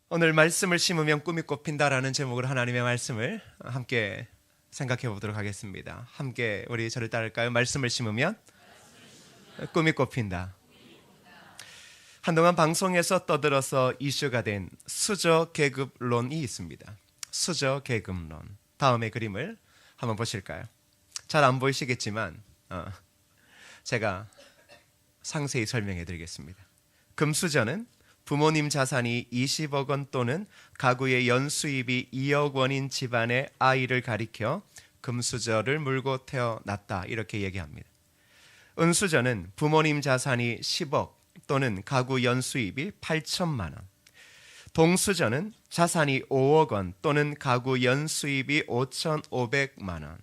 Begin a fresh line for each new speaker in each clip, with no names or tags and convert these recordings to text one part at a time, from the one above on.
오늘 말씀을 심으면 꿈이 꽃핀다라는 제목으로 하나님의 말씀을 함께 생각해 보도록 하겠습니다. 함께 우리 저를 따를까요? 말씀을 심으면 꿈이 꽃핀다. 한동안 방송에서 떠들어서 이슈가 된 수저 계급론이 있습니다. 수저 계급론. 다음의 그림을 한번 보실까요? 잘 안 보이시겠지만 제가 상세히 설명해 드리겠습니다. 금수저는 부모님 자산이 20억 원 또는 가구의 연수입이 2억 원인 집안의 아이를 가리켜 금수저를 물고 태어났다, 이렇게 얘기합니다. 은수저는 부모님 자산이 10억 또는 가구 연수입이 8천만 원, 동수저는 자산이 5억 원 또는 가구 연수입이 5,500만 원,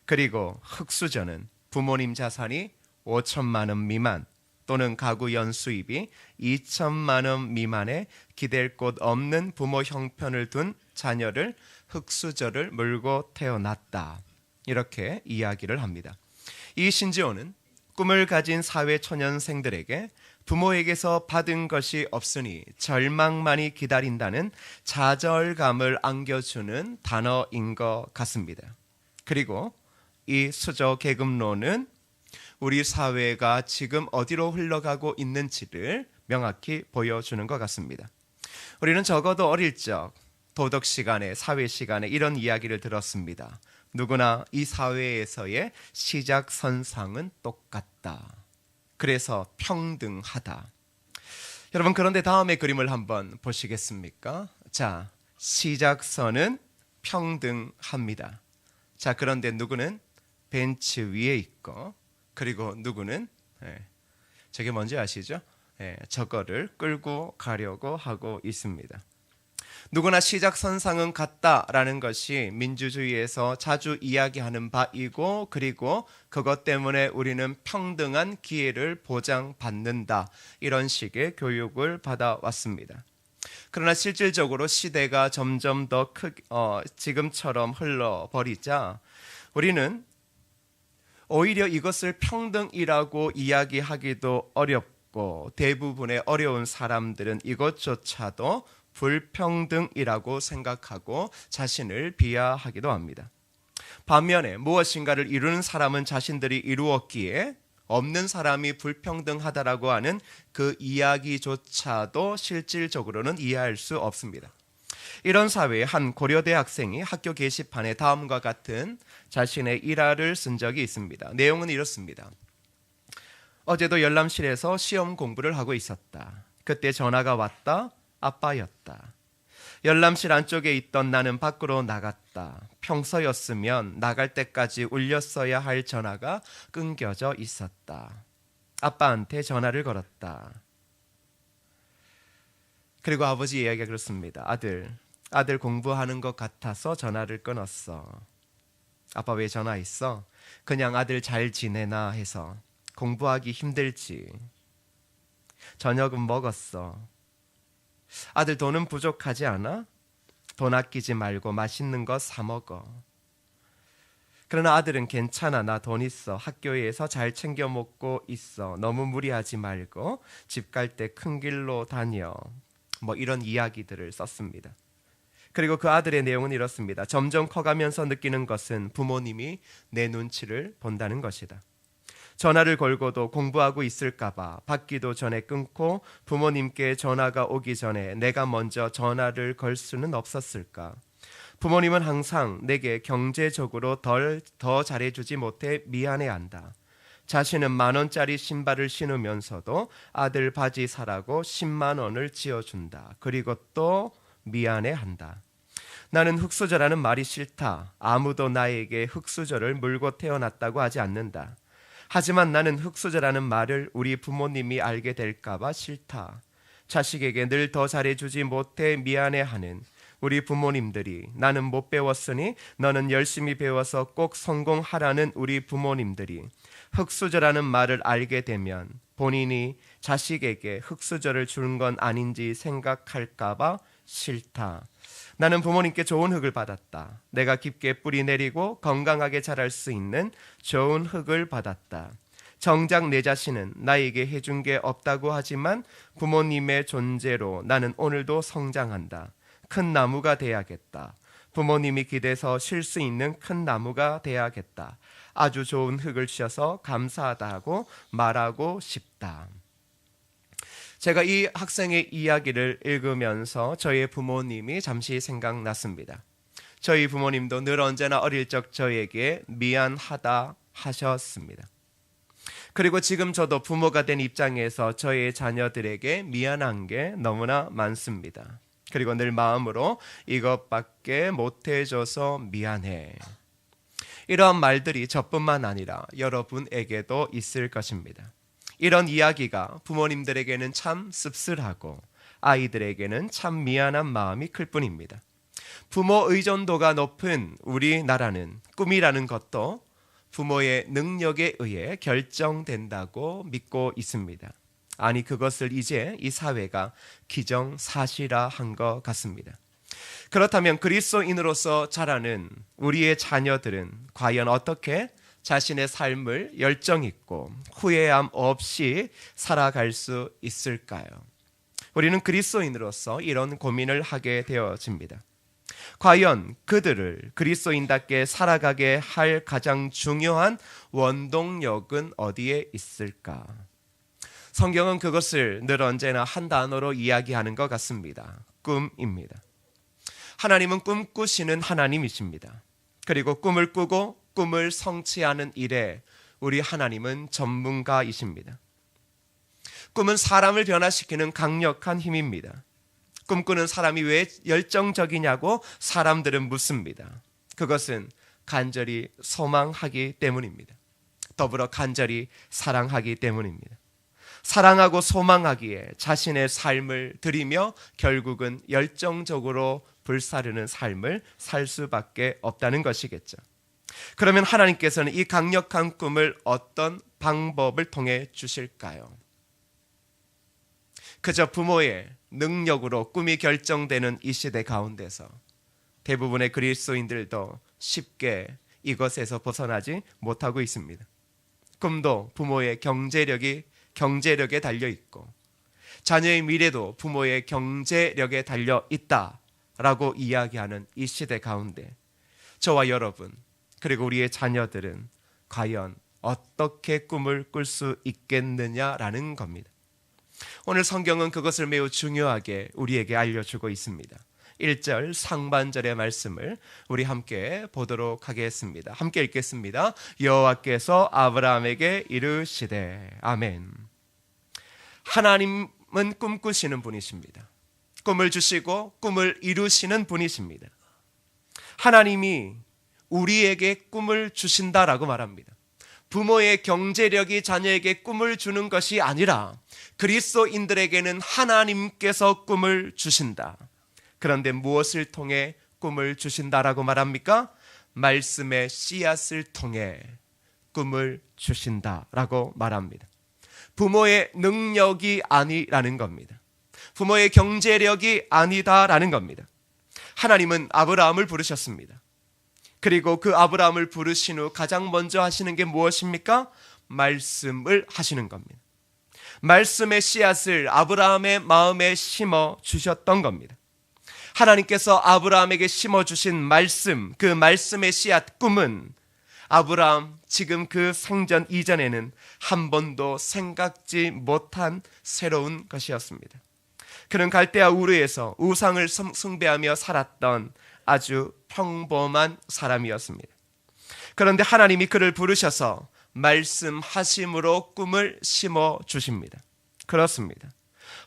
그리고 흙수저는 부모님 자산이 5천만 원 미만 또는 가구 연수입이 2천만 원 미만의 기댈 곳 없는 부모 형편을 둔 자녀를 흙수저를 물고 태어났다, 이렇게 이야기를 합니다. 이 신지어는 꿈을 가진 사회 초년생들에게 부모에게서 받은 것이 없으니 절망만이 기다린다는 좌절감을 안겨주는 단어인 것 같습니다. 그리고 이 수저 계급론은 우리 사회가 지금 어디로 흘러가고 있는지를 명확히 보여주는 것 같습니다. 우리는 적어도 어릴 적 도덕 시간에, 사회 시간에 이런 이야기를 들었습니다. 누구나 이 사회에서의 시작선상은 똑같다. 그래서 평등하다. 여러분, 그런데 다음의 그림을 한번 보시겠습니까? 자, 시작선은 평등합니다. 자, 그런데 누구는 벤치 위에 있고, 그리고 누구는 저게 뭔지 아시죠? 저거를 끌고 가려고 하고 있습니다. 누구나 시작선상은 같다라는 것이 민주주의에서 자주 이야기하는 바이고, 그리고 그것 때문에 우리는 평등한 기회를 보장받는다, 이런 식의 교육을 받아왔습니다. 그러나 실질적으로 시대가 점점 더 지금처럼 흘러버리자 우리는 오히려 이것을 평등이라고 이야기하기도 어렵고, 대부분의 어려운 사람들은 이것조차도 불평등이라고 생각하고 자신을 비하하기도 합니다. 반면에 무엇인가를 이루는 사람은 자신들이 이루었기에 없는 사람이 불평등하다라고 하는 그 이야기조차도 실질적으로는 이해할 수 없습니다. 이런 사회에 한 고려대 학생이 학교 게시판에 다음과 같은 자신의 일화를 쓴 적이 있습니다. 내용은 이렇습니다. 어제도 열람실에서 시험 공부를 하고 있었다. 그때 전화가 왔다. 아빠였다. 열람실 안쪽에 있던 나는 밖으로 나갔다. 평소였으면 나갈 때까지 울렸어야 할 전화가 끊겨져 있었다. 아빠한테 전화를 걸었다. 그리고 아버지 이야기가 그렇습니다. 아들 공부하는 것 같아서 전화를 끊었어. 아빠 왜 전화했어? 그냥 아들 잘 지내나 해서. 공부하기 힘들지. 저녁은 먹었어. 아들 돈은 부족하지 않아? 돈 아끼지 말고 맛있는 거 사 먹어. 그러나 아들은 괜찮아, 나 돈 있어. 학교에서 잘 챙겨 먹고 있어. 너무 무리하지 말고 집 갈 때 큰 길로 다녀. 이런 이야기들을 썼습니다. 그리고 그 아들의 내용은 이렇습니다. 점점 커가면서 느끼는 것은 부모님이 내 눈치를 본다는 것이다. 전화를 걸고도 공부하고 있을까봐 받기도 전에 끊고 부모님께 전화가 오기 전에 내가 먼저 전화를 걸 수는 없었을까? 부모님은 항상 내게 경제적으로 더 잘해주지 못해 미안해한다. 자신은 10,000원짜리 신발을 신으면서도 아들 바지 사라고 10만 원을 지어준다. 그리고 또 미안해한다. 나는 흙수저라는 말이 싫다. 아무도 나에게 흙수저를 물고 태어났다고 하지 않는다. 하지만 나는 흙수저라는 말을 우리 부모님이 알게 될까봐 싫다. 자식에게 늘 더 잘해주지 못해 미안해하는 우리 부모님들이, 나는 못 배웠으니 너는 열심히 배워서 꼭 성공하라는 우리 부모님들이 흙수저라는 말을 알게 되면 본인이 자식에게 흙수저를 준 건 아닌지 생각할까봐 싫다. 나는 부모님께 좋은 흙을 받았다. 내가 깊게 뿌리 내리고 건강하게 자랄 수 있는 좋은 흙을 받았다. 정작 내 자신은 나에게 해준 게 없다고 하지만 부모님의 존재로 나는 오늘도 성장한다. 큰 나무가 돼야겠다. 부모님이 기대서 쉴 수 있는 큰 나무가 돼야겠다. 아주 좋은 흙을 주셔서 감사하다 하고 말하고 싶다. 제가 이 학생의 이야기를 읽으면서 저의 부모님이 잠시 생각났습니다. 저희 부모님도 늘 언제나 어릴 적 저에게 미안하다 하셨습니다. 그리고 지금 저도 부모가 된 입장에서 저의 자녀들에게 미안한 게 너무나 많습니다. 그리고 늘 마음으로 이것밖에 못해줘서 미안해. 이러한 말들이 저뿐만 아니라 여러분에게도 있을 것입니다. 이런 이야기가 부모님들에게는 참 씁쓸하고 아이들에게는 참 미안한 마음이 클 뿐입니다. 부모 의존도가 높은 우리나라는 꿈이라는 것도 부모의 능력에 의해 결정된다고 믿고 있습니다. 아니, 그것을 이제 이 사회가 기정사실화한 것 같습니다. 그렇다면 그리스도인으로서 자라는 우리의 자녀들은 과연 어떻게 자신의 삶을 열정 있고 후회함 없이 살아갈 수 있을까요? 우리는 그리스도인으로서 이런 고민을 하게 되어집니다. 과연 그들을 그리스도인답게 살아가게 할 가장 중요한 원동력은 어디에 있을까? 성경은 그것을 늘 언제나 한 단어로 이야기하는 것 같습니다. 꿈입니다. 하나님은 꿈꾸시는 하나님이십니다. 그리고 꿈을 꾸고 꿈을 성취하는 일에 우리 하나님은 전문가이십니다. 꿈은 사람을 변화시키는 강력한 힘입니다. 꿈꾸는 사람이 왜 열정적이냐고 사람들은 묻습니다. 그것은 간절히 소망하기 때문입니다. 더불어 간절히 사랑하기 때문입니다. 사랑하고 소망하기에 자신의 삶을 드리며 결국은 열정적으로 불사르는 삶을 살 수밖에 없다는 것이겠죠. 그러면 하나님께서는 이 강력한 꿈을 어떤 방법을 통해 주실까요? 그저 부모의 능력으로 꿈이 결정되는 이 시대 가운데서 대부분의 그리스도인들도 쉽게 이것에서 벗어나지 못하고 있습니다. 꿈도 부모의 경제력에 달려 있고 자녀의 미래도 부모의 경제력에 달려 있다라고 이야기하는 이 시대 가운데 저와 여러분 그리고 우리의 자녀들은 과연 어떻게 꿈을 꿀 수 있겠느냐라는 겁니다. 오늘 성경은 그것을 매우 중요하게 우리에게 알려주고 있습니다. 1절 상반절의 말씀을 우리 함께 보도록 하겠습니다. 함께 읽겠습니다. 여호와께서 아브라함에게 이르시되. 아멘. 하나님은 꿈꾸시는 분이십니다. 꿈을 주시고 꿈을 이루시는 분이십니다. 하나님이 우리에게 꿈을 주신다라고 말합니다. 부모의 경제력이 자녀에게 꿈을 주는 것이 아니라 그리스도인들에게는 하나님께서 꿈을 주신다. 그런데 무엇을 통해 꿈을 주신다라고 말합니까? 말씀의 씨앗을 통해 꿈을 주신다라고 말합니다. 부모의 능력이 아니라는 겁니다. 부모의 경제력이 아니다라는 겁니다. 하나님은 아브라함을 부르셨습니다. 그리고 그 아브라함을 부르신 후 가장 먼저 하시는 게 무엇입니까? 말씀을 하시는 겁니다. 말씀의 씨앗을 아브라함의 마음에 심어 주셨던 겁니다. 하나님께서 아브라함에게 심어주신 말씀, 그 말씀의 씨앗 꿈은 아브라함 지금 그 생전 이전에는 한 번도 생각지 못한 새로운 것이었습니다. 그는 갈대아 우르에서 우상을 숭배하며 살았던 아주 평범한 사람이었습니다. 그런데 하나님이 그를 부르셔서 말씀하심으로 꿈을 심어 주십니다. 그렇습니다.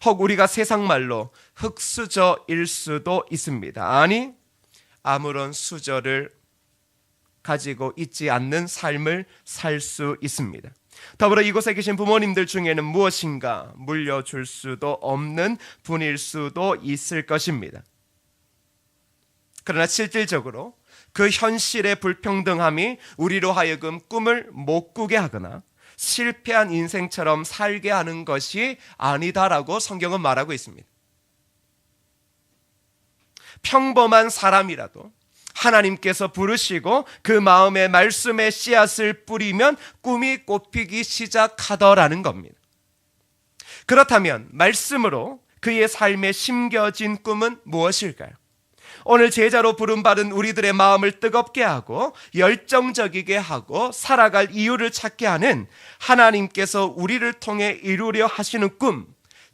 혹 우리가 세상 말로 흙수저일 수도 있습니다. 아니, 아무런 수저를 가지고 있지 않는 삶을 살 수 있습니다. 더불어 이곳에 계신 부모님들 중에는 무엇인가 물려줄 수도 없는 분일 수도 있을 것입니다. 그러나 실질적으로 그 현실의 불평등함이 우리로 하여금 꿈을 못 꾸게 하거나 실패한 인생처럼 살게 하는 것이 아니다라고 성경은 말하고 있습니다. 평범한 사람이라도 하나님께서 부르시고 그 마음의 말씀의 씨앗을 뿌리면 꿈이 꽃피기 시작하더라는 겁니다. 그렇다면 말씀으로 그의 삶에 심겨진 꿈은 무엇일까요? 오늘 제자로 부름받은 우리들의 마음을 뜨겁게 하고 열정적이게 하고 살아갈 이유를 찾게 하는 하나님께서 우리를 통해 이루려 하시는 꿈,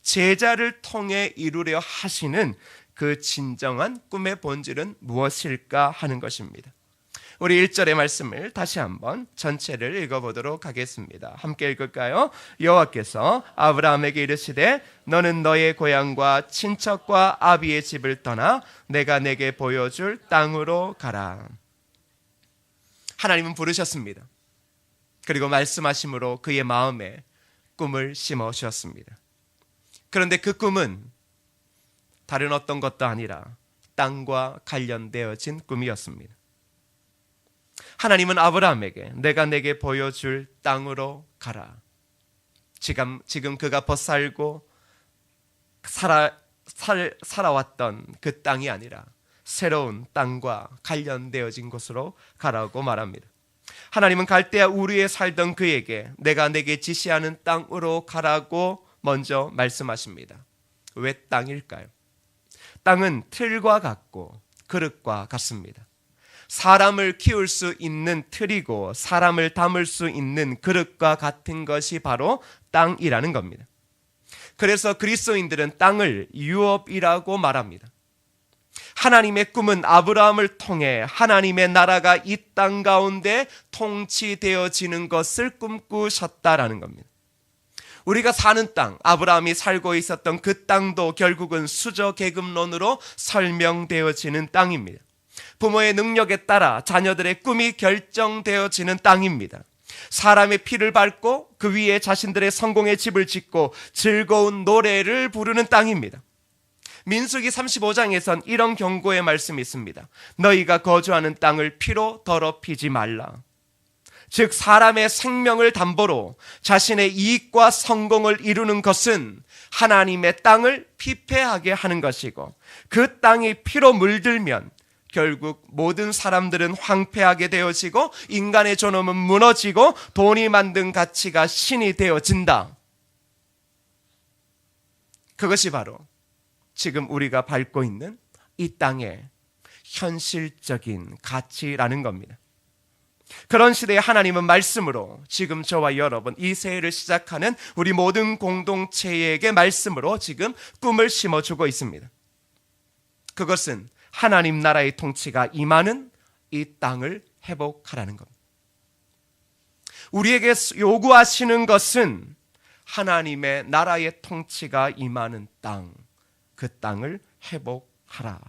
제자를 통해 이루려 하시는 그 진정한 꿈의 본질은 무엇일까 하는 것입니다. 우리 1절의 말씀을 다시 한번 전체를 읽어보도록 하겠습니다. 함께 읽을까요? 여호와께서 아브라함에게 이르시되 너는 너의 고향과 친척과 아비의 집을 떠나 내가 내게 보여줄 땅으로 가라. 하나님은 부르셨습니다. 그리고 말씀하심으로 그의 마음에 꿈을 심어 주었습니다. 그런데 그 꿈은 다른 어떤 것도 아니라 땅과 관련되어진 꿈이었습니다. 하나님은 아브라함에게 내가 내게 보여줄 땅으로 가라. 지금 그가 벗살고 살아왔던 그 땅이 아니라 새로운 땅과 관련되어진 곳으로 가라고 말합니다. 하나님은 갈대아 우르에 살던 그에게 내가 내게 지시하는 땅으로 가라고 먼저 말씀하십니다. 왜 땅일까요? 땅은 틀과 같고 그릇과 같습니다. 사람을 키울 수 있는 틀이고 사람을 담을 수 있는 그릇과 같은 것이 바로 땅이라는 겁니다. 그래서 그리스도인들은 땅을 유업이라고 말합니다. 하나님의 꿈은 아브라함을 통해 하나님의 나라가 이 땅 가운데 통치되어지는 것을 꿈꾸셨다라는 겁니다. 우리가 사는 땅, 아브라함이 살고 있었던 그 땅도 결국은 수저계급론으로 설명되어지는 땅입니다. 부모의 능력에 따라 자녀들의 꿈이 결정되어지는 땅입니다. 사람의 피를 밟고 그 위에 자신들의 성공의 집을 짓고 즐거운 노래를 부르는 땅입니다. 민수기 35장에선 이런 경고의 말씀이 있습니다. 너희가 거주하는 땅을 피로 더럽히지 말라. 즉 사람의 생명을 담보로 자신의 이익과 성공을 이루는 것은 하나님의 땅을 피폐하게 하는 것이고 그 땅이 피로 물들면 결국 모든 사람들은 황폐하게 되어지고 인간의 존엄은 무너지고 돈이 만든 가치가 신이 되어진다. 그것이 바로 지금 우리가 밟고 있는 이 땅의 현실적인 가치라는 겁니다. 그런 시대에 하나님은 말씀으로 지금 저와 여러분 이 새해를 시작하는 우리 모든 공동체에게 말씀으로 지금 꿈을 심어주고 있습니다. 그것은 하나님 나라의 통치가 임하는 이 땅을 회복하라는 겁니다. 우리에게 요구하시는 것은 하나님의 나라의 통치가 임하는 땅, 그 땅을 회복하라.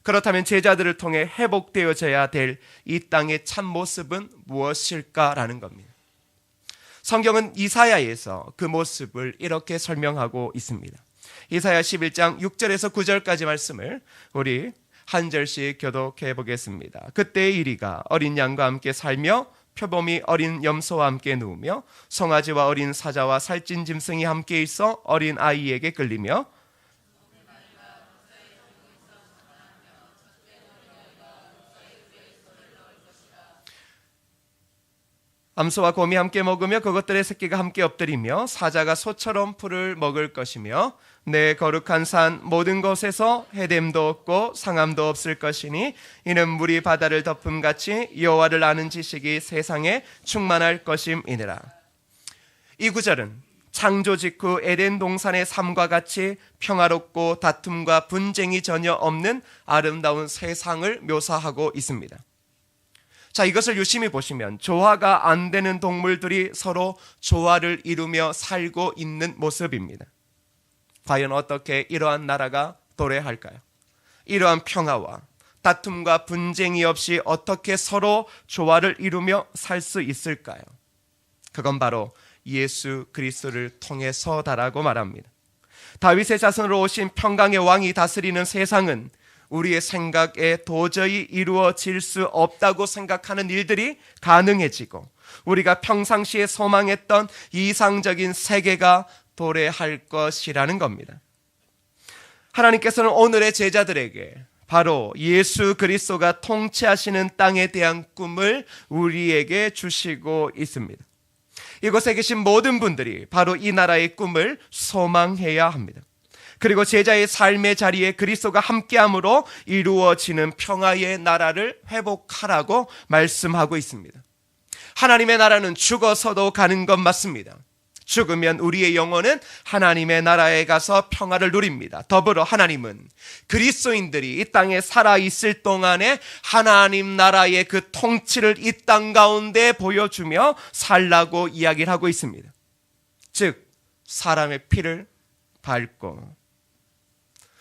그렇다면 제자들을 통해 회복되어져야 될 이 땅의 참모습은 무엇일까라는 겁니다. 성경은 이사야에서 그 모습을 이렇게 설명하고 있습니다. 이사야 11장 6절에서 9절까지 말씀을 우리 한 절씩 교독해 보겠습니다. 그때의 이리가 어린 양과 함께 살며 표범이 어린 염소와 함께 누우며 송아지와 어린 사자와 살찐 짐승이 함께 있어 어린 아이에게 끌리며 암소와 곰이 함께 먹으며 그것들의 새끼가 함께 엎드리며 사자가 소처럼 풀을 먹을 것이며 내 거룩한 산 모든 곳에서 해됨도 없고 상함도 없을 것이니 이는 물이 바다를 덮음같이 여호와를 아는 지식이 세상에 충만할 것임이니라. 이 구절은 창조 직후 에덴 동산의 삶과 같이 평화롭고 다툼과 분쟁이 전혀 없는 아름다운 세상을 묘사하고 있습니다. 자, 이것을 유심히 보시면 조화가 안 되는 동물들이 서로 조화를 이루며 살고 있는 모습입니다. 과연 어떻게 이러한 나라가 도래할까요? 이러한 평화와 다툼과 분쟁이 없이 어떻게 서로 조화를 이루며 살 수 있을까요? 그건 바로 예수 그리스도를 통해서다라고 말합니다. 다윗의 자손으로 오신 평강의 왕이 다스리는 세상은 우리의 생각에 도저히 이루어질 수 없다고 생각하는 일들이 가능해지고 우리가 평상시에 소망했던 이상적인 세계가 도래할 것이라는 겁니다. 하나님께서는 오늘의 제자들에게 바로 예수 그리스도가 통치하시는 땅에 대한 꿈을 우리에게 주시고 있습니다. 이곳에 계신 모든 분들이 바로 이 나라의 꿈을 소망해야 합니다. 그리고 제자의 삶의 자리에 그리스도가 함께함으로 이루어지는 평화의 나라를 회복하라고 말씀하고 있습니다. 하나님의 나라는 죽어서도 가는 것 맞습니다. 죽으면 우리의 영혼은 하나님의 나라에 가서 평화를 누립니다. 더불어 하나님은 그리스도인들이 이 땅에 살아있을 동안에 하나님 나라의 그 통치를 이 땅 가운데 보여주며 살라고 이야기를 하고 있습니다. 즉 사람의 피를 밟고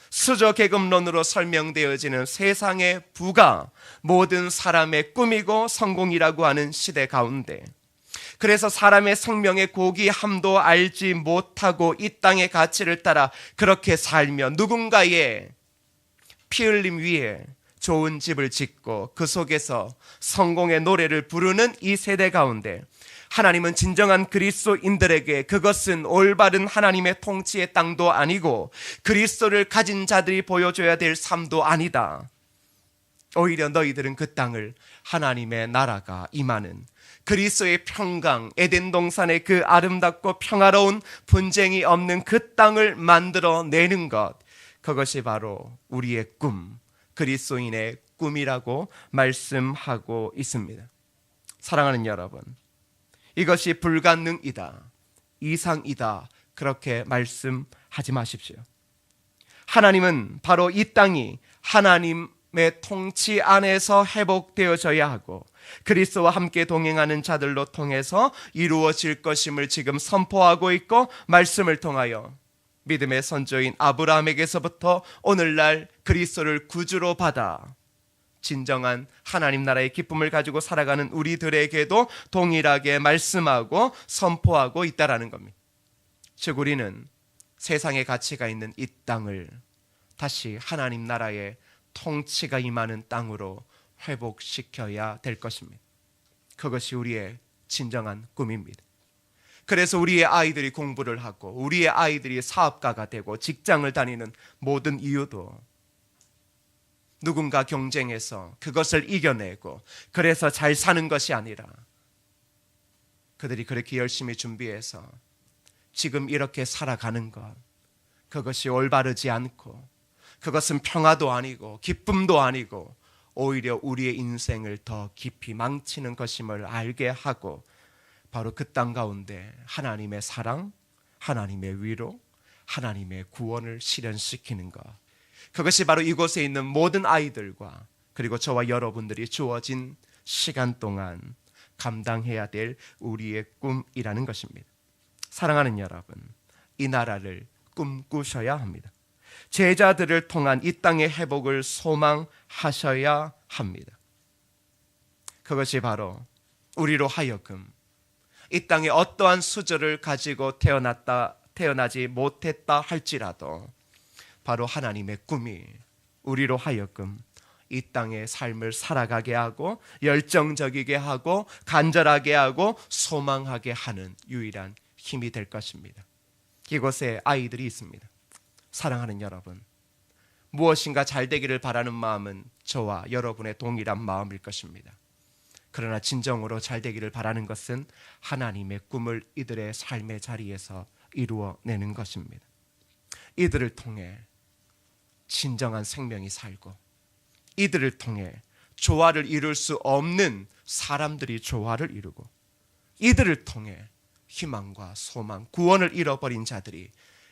수저 계급론으로 설명되어지는 세상의 부가 모든 사람의 꿈이고 성공이라고 하는 시대 가운데, 그래서 사람의 생명의 고귀함도 알지 못하고 이 땅의 가치를 따라 그렇게 살며 누군가의 피 흘림 위에 좋은 집을 짓고 그 속에서 성공의 노래를 부르는 이 세대 가운데, 하나님은 진정한 그리스도인들에게 그것은 올바른 하나님의 통치의 땅도 아니고 그리스도를 가진 자들이 보여줘야 될 삶도 아니다. 오히려 너희들은 그 땅을 하나님의 나라가 임하는 그리스도의 평강, 에덴 동산의 그 아름답고 평화로운 분쟁이 없는 그 땅을 만들어내는 것, 그것이 바로 우리의 꿈, 그리스도인의 꿈이라고 말씀하고 있습니다. 사랑하는 여러분, 이것이 불가능이다, 이상이다, 그렇게 말씀하지 마십시오. 하나님은 바로 이 땅이 하나님의 통치 안에서 회복되어져야 하고 그리스도와 함께 동행하는 자들로 통해서 이루어질 것임을 지금 선포하고 있고, 말씀을 통하여 믿음의 선조인 아브라함에게서부터 오늘날 그리스도를 구주로 받아 진정한 하나님 나라의 기쁨을 가지고 살아가는 우리들에게도 동일하게 말씀하고 선포하고 있다라는 겁니다. 즉 우리는 세상의 가치가 있는 이 땅을 다시 하나님 나라의 통치가 임하는 땅으로 회복시켜야 될 것입니다. 그것이 우리의 진정한 꿈입니다. 그래서 우리의 아이들이 공부를 하고 우리의 아이들이 사업가가 되고 직장을 다니는 모든 이유도 누군가 경쟁해서 그것을 이겨내고 그래서 잘 사는 것이 아니라, 그들이 그렇게 열심히 준비해서 지금 이렇게 살아가는 것, 그것이 올바르지 않고 그것은 평화도 아니고 기쁨도 아니고 오히려 우리의 인생을 더 깊이 망치는 것임을 알게 하고, 바로 그 땅 가운데 하나님의 사랑, 하나님의 위로, 하나님의 구원을 실현시키는 것, 그것이 바로 이곳에 있는 모든 아이들과 그리고 저와 여러분들이 주어진 시간 동안 감당해야 될 우리의 꿈이라는 것입니다. 사랑하는 여러분, 이 나라를 꿈꾸셔야 합니다. 제자들을 통한 이 땅의 회복을 소망하셔야 합니다. 그것이 바로 우리로 하여금 이 땅에 어떠한 수저를 가지고 태어나지 못했다 할지라도 바로 하나님의 꿈이 우리로 하여금 이 땅의 삶을 살아가게 하고 열정적이게 하고 간절하게 하고 소망하게 하는 유일한 힘이 될 것입니다. 이곳에 아이들이 있습니다. 사랑하는 여러분, 무엇인가 잘 되기를 바라는 마음은 저와 여러분의 동일한 마음일 것입니다. 그러나 진정으로 잘 되기를 바라는 것은 하나님의 꿈을 이들의 삶의 자리에서 이루어내는 것입니다. 이들을 통해 진정한 생명이 살고, 이들을 통해 조화를 이룰 수 없는 사람들이 조화를 이루고, 이들을 통해 희망과 소망, 구원을 잃어버린 자들이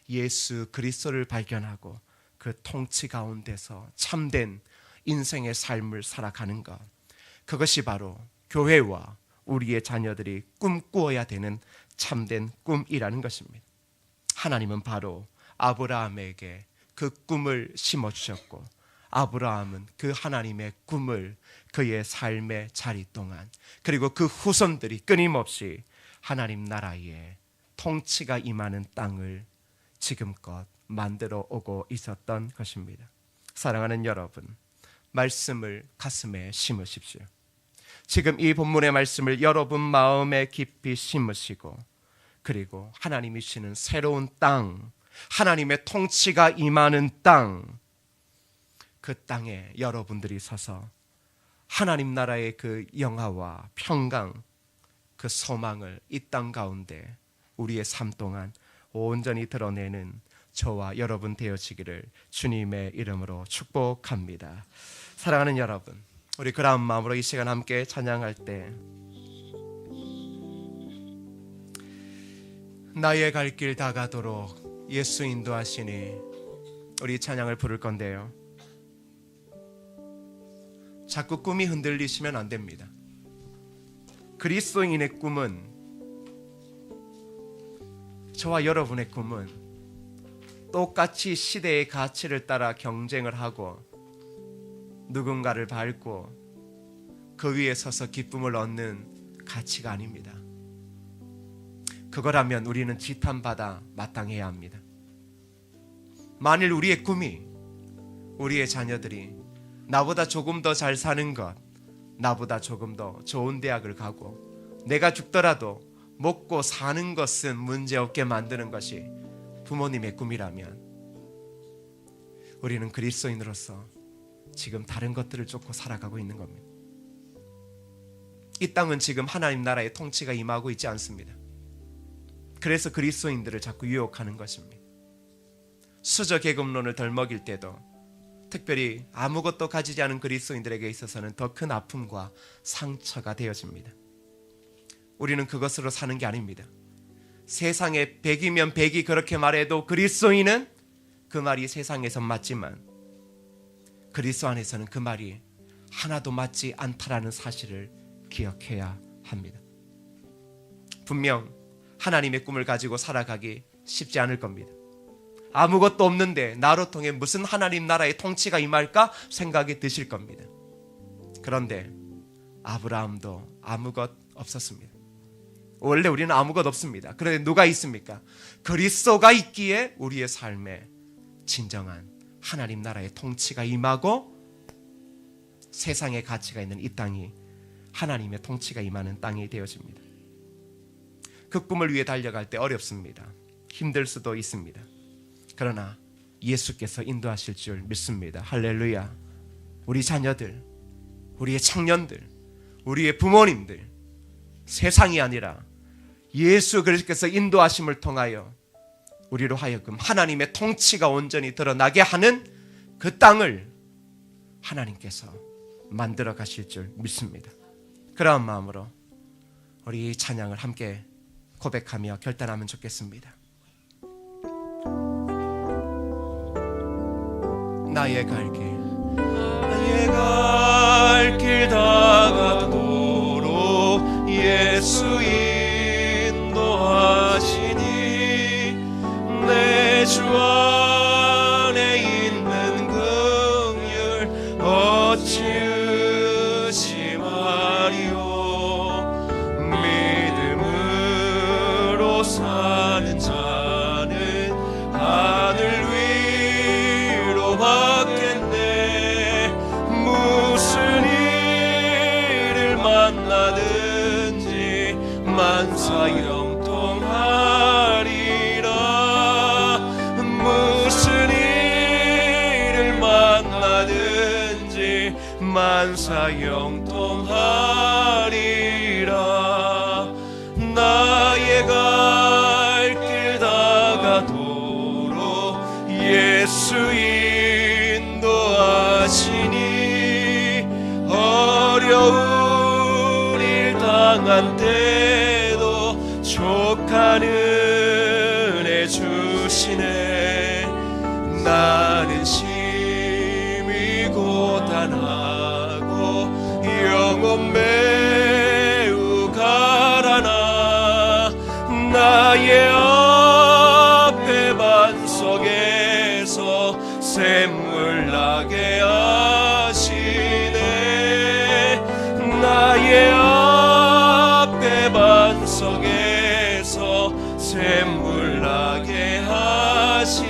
예수 그리스도를 발견하고 그 통치 가운데서 참된 인생의 삶을 살아가는 것, 그것이 바로 교회와 우리의 자녀들이 꿈꾸어야 되는 참된 꿈이라는 것입니다. 하나님은 바로 아브라함에게 그 꿈을 심어주셨고, 아브라함은 그 하나님의 꿈을 그의 삶의 자리 동안 그리고 그 후손들이 끊임없이 하나님 나라의 통치가 임하는 땅을 지금껏 만들어 오고 있었던 것입니다. 사랑하는 여러분, 말씀을 가슴에 심으십시오. 지금 이 본문의 말씀을 여러분 마음에 깊이 심으시고, 그리고 하나님이 주시는 새로운 땅, 하나님의 통치가 임하는 땅, 그 땅에 여러분들이 서서 하나님 나라의 그 영화와 평강, 그 소망을 이 땅 가운데 우리의 삶 동안 온전히 드러내는 저와 여러분 되어지기를 주님의 이름으로 축복합니다. 사랑하는 여러분, 우리 그런 마음으로 이 시간 함께 찬양할 때 나의 갈 길 다가도록 예수 인도하시니 우리 찬양을 부를 건데요, 자꾸 꿈이 흔들리시면 안 됩니다. 그리스도인의 꿈은, 저와 여러분의 꿈은 똑같이 시대의 가치를 따라 경쟁을 하고 누군가를 밟고 그 위에 서서 기쁨을 얻는 가치가 아닙니다. 그거라면 우리는 지탄받아 마땅해야 합니다. 만일 우리의 꿈이, 우리의 자녀들이 나보다 조금 더 잘 사는 것, 나보다 조금 더 좋은 대학을 가고 내가 죽더라도 먹고 사는 것은 문제없게 만드는 것이 부모님의 꿈이라면 우리는 그리스도인으로서 지금 다른 것들을 쫓고 살아가고 있는 겁니다. 이 땅은 지금 하나님 나라의 통치가 임하고 있지 않습니다. 그래서 그리스도인들을 자꾸 유혹하는 것입니다. 수저 계급론을 덜먹일 때도 특별히 아무것도 가지지 않은 그리스도인들에게 있어서는 더 큰 아픔과 상처가 되어집니다. 우리는 그것으로 사는 게 아닙니다. 세상에 100이면 100이 그렇게 말해도 그리스도인은 그 말이 세상에선 맞지만 그리스도 안에서는 그 말이 하나도 맞지 않다라는 사실을 기억해야 합니다. 분명 하나님의 꿈을 가지고 살아가기 쉽지 않을 겁니다. 아무것도 없는데 나로 통해 무슨 하나님 나라의 통치가 임할까 생각이 드실 겁니다. 그런데 아브라함도 아무것 없었습니다. 원래 우리는 아무것 없습니다. 그런데 누가 있습니까? 그리스도가 있기에 우리의 삶에 진정한 하나님 나라의 통치가 임하고 세상의 가치가 있는 이 땅이 하나님의 통치가 임하는 땅이 되어집니다. 그 꿈을 위해 달려갈 때 어렵습니다. 힘들 수도 있습니다. 그러나 예수께서 인도하실 줄 믿습니다. 할렐루야. 우리 자녀들, 우리의 청년들, 우리의 부모님들, 세상이 아니라 예수 그리스도께서 인도하심을 통하여 우리로 하여금 하나님의 통치가 온전히 드러나게 하는 그 땅을 하나님께서 만들어 가실 줄 믿습니다. 그러한 마음으로 우리 찬양을 함께 고백하며 결단하면 좋겠습니다. 나의 갈 길 다가도록 예수 인도하시니 내 주 안에 있는 긍휼 어찌 의심하리요. 믿음으로 사는 자는 하늘 위로 받겠네. 무슨 일을 만나든지 만사형통하리라. 무슨 일을 만나든지 만사형통하리라. 나의 갈 길 다가도록 예수 인도하시니 어려운 일 당한 때도 족한 은혜 주시네. 나는 심히 고단하고 영혼 매우 가라나. 나의 앞에 반석에서 샘물 나게 하시네. 나의 앞에 반석에서 샘물 나게 하시네.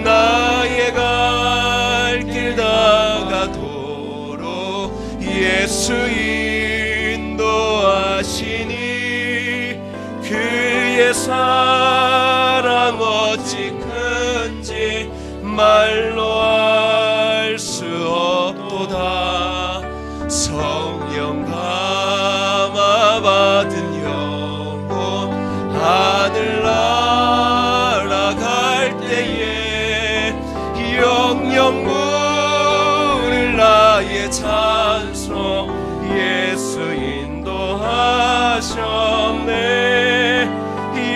나의 갈 길 다가도록 예수 인도하시니 그의 사랑 어찌 큰지 말로 알 수 없도다. 성령 감화 받은 영혼 하늘 날아갈 때에 영영 물을 나의 찬송 예수 인도하셨네.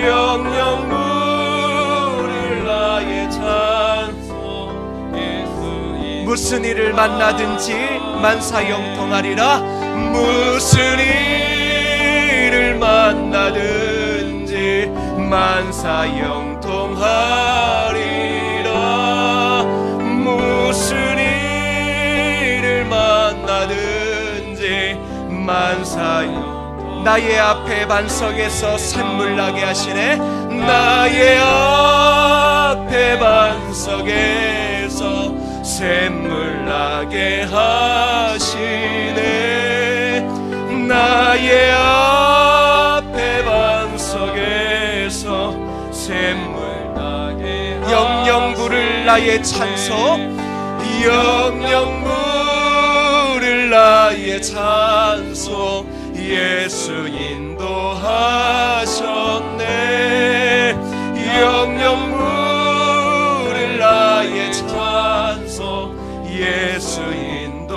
영영 물을 나의 찬송 예수 인도. 무슨 일을 만나든지 만사형통하리라. 무슨 일을 만나든지 만사형통하리라. 무슨 일을 만나든지 만사형. 나의 앞에 반석에서 샘물 나게 하시네. 나의 앞에 반석에서 샘물 나게 하시네. 나의 앞에 반석에서 샘물 나게 하시네. 영영 부를 나의 찬송 영영 부를 나의 찬송 예수 인도하셨네. 영영 부를 나의 찬송 예수 인도하셨네.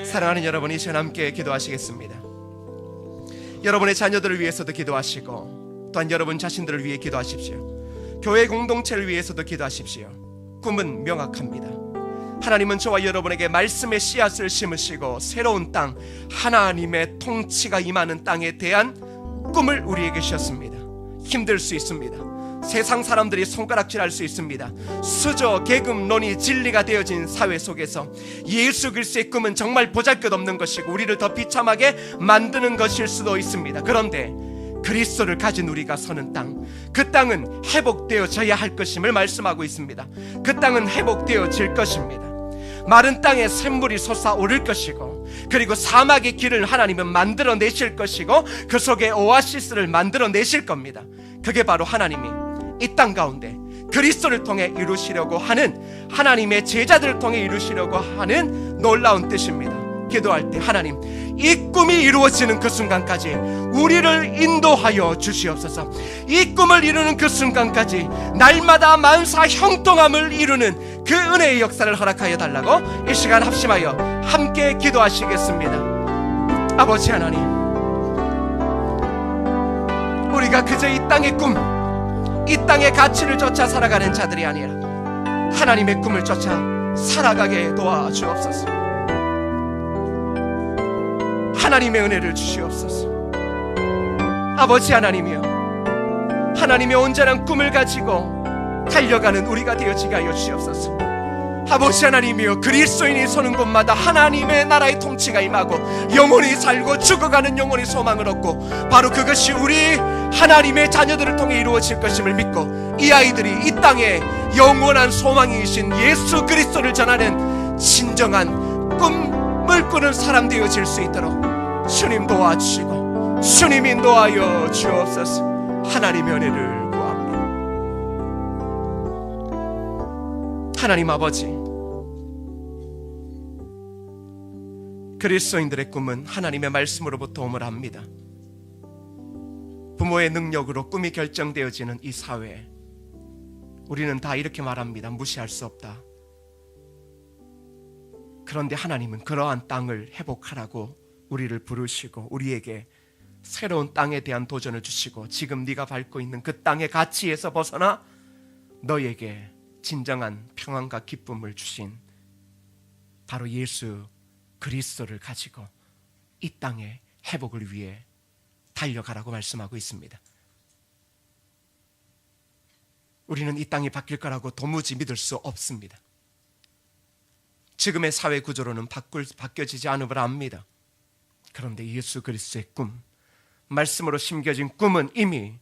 사랑하는 여러분, 이 시간 함께 기도하시겠습니다. 여러분의 자녀들을 위해서도 기도하시고 또한 여러분 자신들을 위해 기도하십시오. 교회 공동체를 위해서도 기도하십시오. 꿈은 명확합니다. 하나님은 저와 여러분에게 말씀의 씨앗을 심으시고 새로운 땅, 하나님의 통치가 임하는 땅에 대한 꿈을 우리에게 주셨습니다. 힘들 수 있습니다. 세상 사람들이 손가락질할 수 있습니다. 수저, 계급, 논의, 진리가 되어진 사회 속에서 예수 그리스도의 꿈은 정말 보잘것없는 것이고 우리를 더 비참하게 만드는 것일 수도 있습니다. 그런데 그리스도를 가진 우리가 서는 땅, 그 땅은 회복되어져야 할 것임을 말씀하고 있습니다. 그 땅은 회복되어질 것입니다. 마른 땅에 샘물이 솟아오를 것이고, 그리고 사막의 길을 하나님은 만들어내실 것이고, 그 속에 오아시스를 만들어내실 겁니다. 그게 바로 하나님이 이 땅 가운데 그리스도를 통해 이루시려고 하는, 하나님의 제자들을 통해 이루시려고 하는 놀라운 뜻입니다. 기도할 때 하나님, 이 꿈이 이루어지는 그 순간까지 우리를 인도하여 주시옵소서. 이 꿈을 이루는 그 순간까지 날마다 만사 형통함을 이루는 그 은혜의 역사를 허락하여 달라고 이 시간 합심하여 함께 기도하시겠습니다. 아버지 하나님, 우리가 그저 이 땅의 꿈, 이 땅의 가치를 쫓아 살아가는 자들이 아니라 하나님의 꿈을 쫓아 살아가게 도와주옵소서. 하나님의 은혜를 주시옵소서. 아버지 하나님이여, 하나님의 온전한 꿈을 가지고 달려가는 우리가 되어지게 하여 주시옵소서. 아버지 하나님이여, 그리스도인이 서는 곳마다 하나님의 나라의 통치가 임하고 영혼이 살고 죽어가는 영혼이 소망을 얻고, 바로 그것이 우리 하나님의 자녀들을 통해 이루어질 것임을 믿고, 이 아이들이 이 땅에 영원한 소망이신 예수 그리스도를 전하는 진정한 꿈을 꾸는 사람 되어질 수 있도록 주님 도와주시고 주님 인도하여 주옵소서. 하나님의 은혜를 구합니다. 하나님 아버지, 그리스도인들의 꿈은 하나님의 말씀으로부터 옴을 합니다. 부모의 능력으로 꿈이 결정되어지는 이 사회에 우리는 다 이렇게 말합니다. 무시할 수 없다. 그런데 하나님은 그러한 땅을 회복하라고 우리를 부르시고 우리에게 새로운 땅에 대한 도전을 주시고, 지금 네가 밟고 있는 그 땅의 가치에서 벗어나 너에게 진정한 평안과 기쁨을 주신 바로 예수 그리스도를 가지고 이 땅의 회복을 위해 달려가라고 말씀하고 있습니다. 우리는 이 땅이 바뀔 거라고 도무지 믿을 수 없습니다. 지금의 사회 구조로는 바뀌어지지 않음을 압니다. 그런데 예수 그리스도의 꿈, 말씀으로 심겨진 꿈은 이미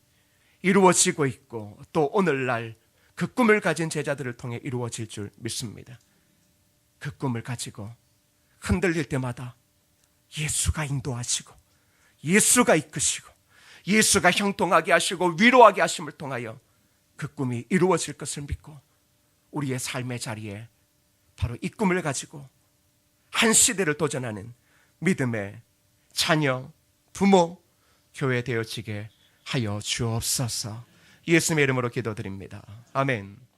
이루어지고 있고, 또 오늘날 그 꿈을 가진 제자들을 통해 이루어질 줄 믿습니다. 그 꿈을 가지고 흔들릴 때마다 예수가 인도하시고 예수가 이끄시고 예수가 형통하게 하시고 위로하게 하심을 통하여 그 꿈이 이루어질 것을 믿고 우리의 삶의 자리에 바로 이 꿈을 가지고 한 시대를 도전하는 믿음의 자녀, 부모, 교회 되어지게 하여 주옵소서. 예수님의 이름으로 기도드립니다. 아멘.